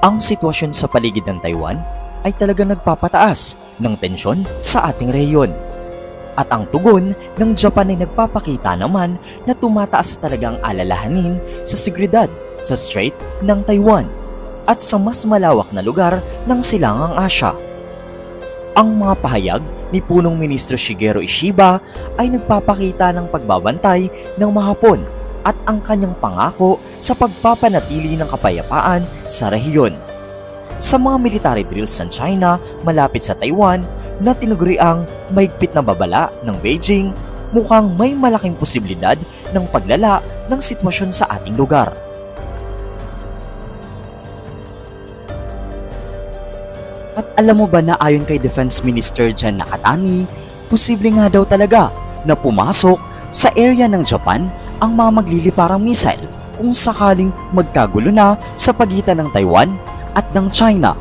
Ang sitwasyon sa paligid ng Taiwan ay talagang nagpapataas ng tensyon sa ating rehiyon. At ang tugon ng Japan ay nagpapakita naman na tumataas talagang alalahanin sa seguridad sa Strait ng Taiwan at sa mas malawak na lugar ng Silangang Asya. Ang mga pahayag ni Punong Ministro Shigeru Ishiba ay nagpapakita ng pagbabantay ng mahapon at ang kanyang pangako sa pagpapanatili ng kapayapaan sa rehiyon. Sa mga military drills ng China malapit sa Taiwan na tinuguriang mahigpit na babala ng Beijing, mukhang may malaking posibilidad ng paglala ng sitwasyon sa ating lugar. At alam mo ba na ayon kay Defense Minister Jan Nakatani, posible nga daw talaga na pumasok sa area ng Japan ang mga magliliparang missile kung sakaling magkagulo na sa pagitan ng Taiwan at ng China.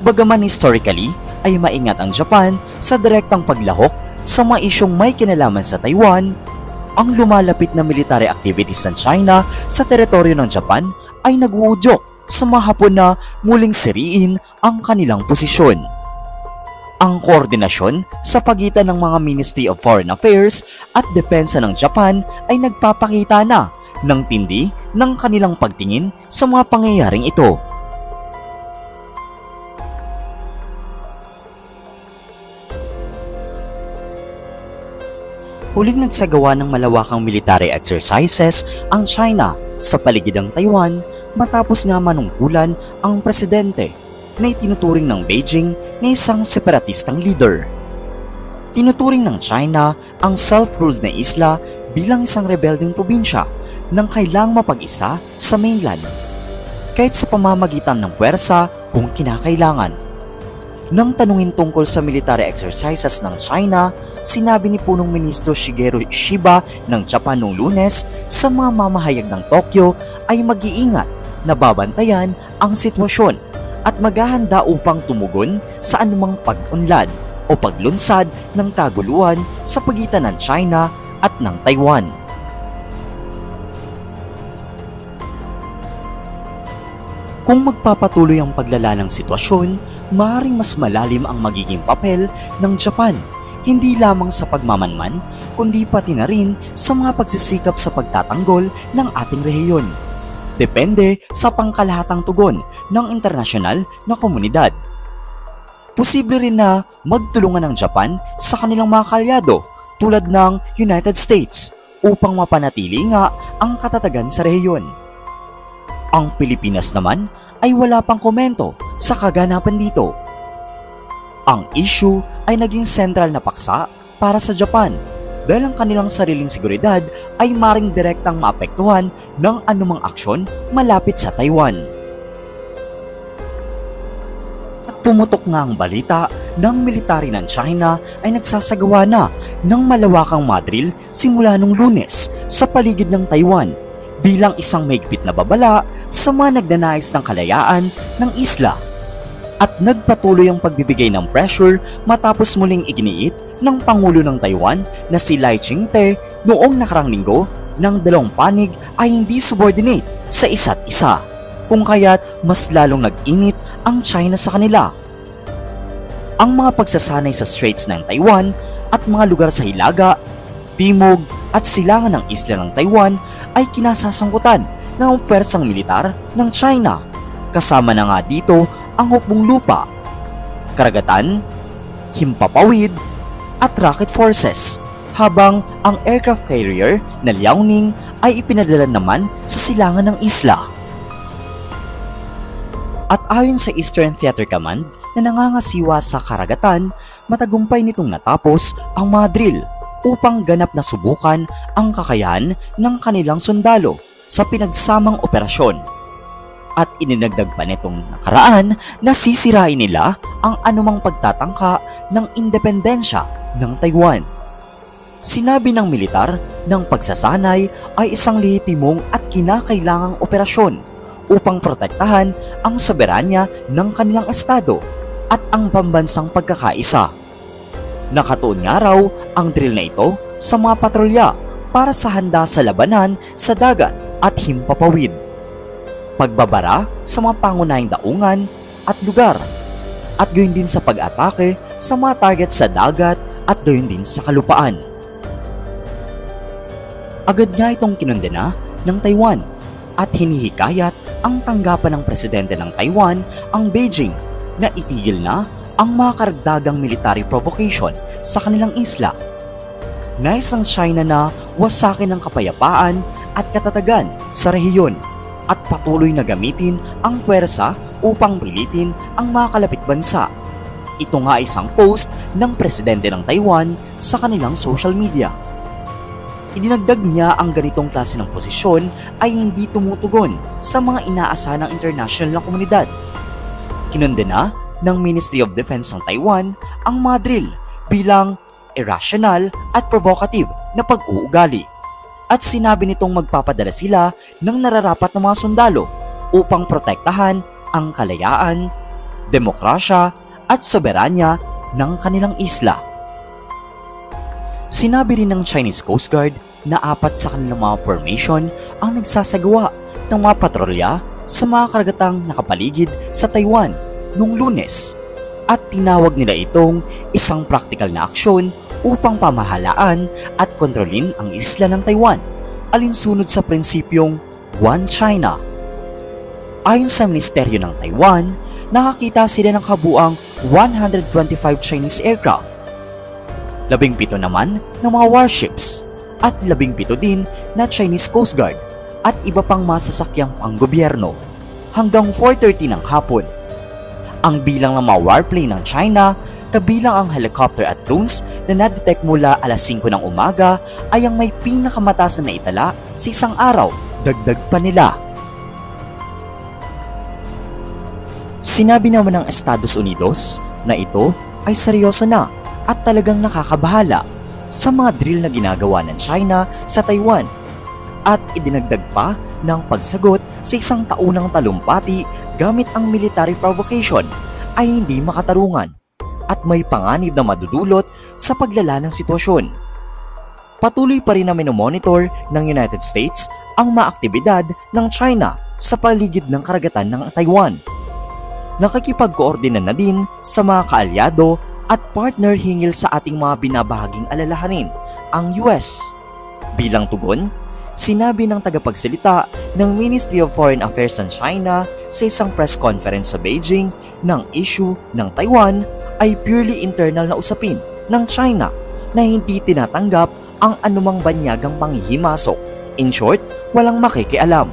Bagaman historically ay maingat ang Japan sa direktang paglahok sa mga isyong may kinalaman sa Taiwan, ang lumalapit na military activities ng China sa teritoryo ng Japan ay nag-uudyok sa mga Hapon na muling siriin ang kanilang posisyon. Ang koordinasyon sa pagitan ng mga Ministry of Foreign Affairs at Depensa ng Japan ay nagpapakita na ng tindi ng kanilang pagtingin sa mga pangyayaring ito. Huling nagsagawa ng malawakang military exercises ang China sa paligid ng Taiwan matapos nga manungkulan ang presidente na itinuturing ng Beijing na isang separatistang leader. Tinuturing ng China ang self-ruled na isla bilang isang rebelding probinsya nang kailangang mapag-isa sa mainland, kahit sa pamamagitan ng puwersa kung kinakailangan. Nang tanungin tungkol sa military exercises ng China, sinabi ni Punong Ministro Shigeru Ishiba ng Japan noong Lunes sa mga mamahayag ng Tokyo ay mag-iingat na babantayan ang sitwasyon at maghahanda upang tumugon sa anumang pag-unlad o paglunsad ng kaguluhan sa pagitan ng China at ng Taiwan. Kung magpapatuloy ang paglala ng sitwasyon, maaaring mas malalim ang magiging papel ng Japan, hindi lamang sa pagmamanman, kundi pati na rin sa mga pagsisikap sa pagtatanggol ng ating rehiyon. Depende sa pangkalahatang tugon ng internasyonal na komunidad. Posible rin na magtulungan ng Japan sa kanilang mga kalyado tulad ng United States upang mapanatili nga ang katatagan sa rehiyon. Ang Pilipinas naman ay wala pang komento sa kaganapan dito. Ang issue ay naging sentral na paksa para sa Japan dahil ang kanilang sariling seguridad ay maring direktang maapektuhan ng anumang aksyon malapit sa Taiwan. At pumutok nga ang balita ng military ng China ay nagsasagawa na ng malawakang madril simula nung Lunes sa paligid ng Taiwan bilang isang mahigpit na babala sa mga nagnanais ng kalayaan ng isla. At nagpatuloy ang pagbibigay ng pressure matapos muling iginiit ng Pangulo ng Taiwan na si Lai Ching-te noong nakarang linggo ng dalawang panig ay hindi subordinate sa isa't isa, kung kaya't mas lalong nag-init ang China sa kanila. Ang mga pagsasanay sa straits ng Taiwan at mga lugar sa hilaga, timog at silangan ng isla ng Taiwan ay kinasasangkutan ng puwersang militar ng China, kasama na nga dito ang hukbong lupa, karagatan, himpapawid at rocket forces, habang ang aircraft carrier na Liaoning ay ipinadala naman sa silangan ng isla. At ayon sa Eastern Theater Command na nangangasiwa sa karagatan, matagumpay nitong natapos ang mga drill upang ganap na subukan ang kakayahan ng kanilang sundalo sa pinagsamang operasyon. At ininagdag pa nitong nakaraan na sisirain nila ang anumang pagtatangka ng independensya ng Taiwan. Sinabi ng militar ng pagsasanay ay isang lehitimong at kinakailangang operasyon upang protektahan ang soberanya ng kanilang estado at ang pambansang pagkakaisa. Nakatuon nga raw ang drill na ito sa mga patrolya para sa handa sa labanan sa dagat at himpapawid. pagbabara sa mga pangunahing daungan at lugar, at gayon din sa pag-atake sa mga target sa dagat at gayon din sa kalupaan. Agad nga itong kinondena ng Taiwan at hinihikayat ang tanggapan ng presidente ng Taiwan, ang Beijing, na itigil na ang mga karagdagang military provocation sa kanilang isla. Nais ng China na wasakin ang kapayapaan at katatagan sa rehiyon at patuloy na gamitin ang puwersa upang pilitin ang mga kalapit bansa. Ito nga isang post ng presidente ng Taiwan sa kanilang social media. Idinagdag niya ang ganitong klase ng posisyon ay hindi tumutugon sa mga inaasahan ng international na komunidad. Kinondena ng Ministry of Defense ng Taiwan ang mga drill bilang irrational at provocative na pag-uugali, at sinabi nitong magpapadala sila ng nararapat na mga sundalo upang protektahan ang kalayaan, demokrasya at soberanya ng kanilang isla. Sinabi rin ng Chinese Coast Guard na 4 sa kanilang mga formation ang nagsasagawa ng mga patrolya sa mga karagatang nakapaligid sa Taiwan noong Lunes, at tinawag nila itong isang practical na aksyon upang pamahalaan at kontrolin ang isla ng Taiwan alinsunod sa prinsipyong One China. Ayon sa Ministeryo ng Taiwan, nakakita sila ng kabuang 125 Chinese aircraft, 17 naman ng mga warships, at 17 din na Chinese Coast Guard at iba pang masasakyang panggobyerno hanggang 4:30 ng hapon. Ang bilang ng mga warplane ng China, kabilang ang helicopter at drones na na-detect mula alas 5 ng umaga, ay ang may pinakamataas na itala sa isang araw. Dagdag pa nila. Sinabi naman ng Estados Unidos na ito ay seryoso na at talagang nakakabahala sa mga drill na ginagawa ng China sa Taiwan, at idinagdag pa ng pagsagot sa isang taunang talumpati gamit ang military provocation ay hindi makatarungan at may panganib na madudulot sa paglala ng sitwasyon. Patuloy pa rin na minomonitor ng United States ang mga aktibidad ng China sa paligid ng karagatan ng Taiwan. Nakikipag-koordina na din sa mga kaalyado at partner hinggil sa ating mga binabahaging alalahanin, ang US. Bilang tugon, sinabi ng tagapagsalita ng Ministry of Foreign Affairs ng China sa isang press conference sa Beijing ng issue ng Taiwan ay purely internal na usapin ng China na hindi tinatanggap ang anumang banyagang panghihimasok. In short, walang makikialam.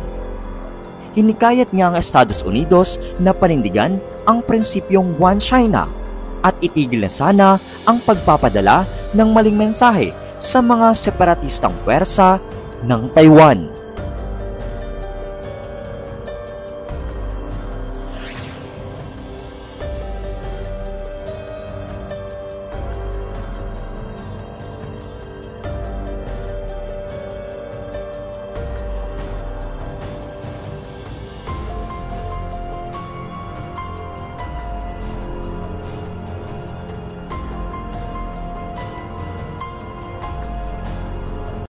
Hinikayat niya ang Estados Unidos na panindigan ang prinsipyong One China at itigil na sana ang pagpapadala ng maling mensahe sa mga separatistang puwersa ng Taiwan.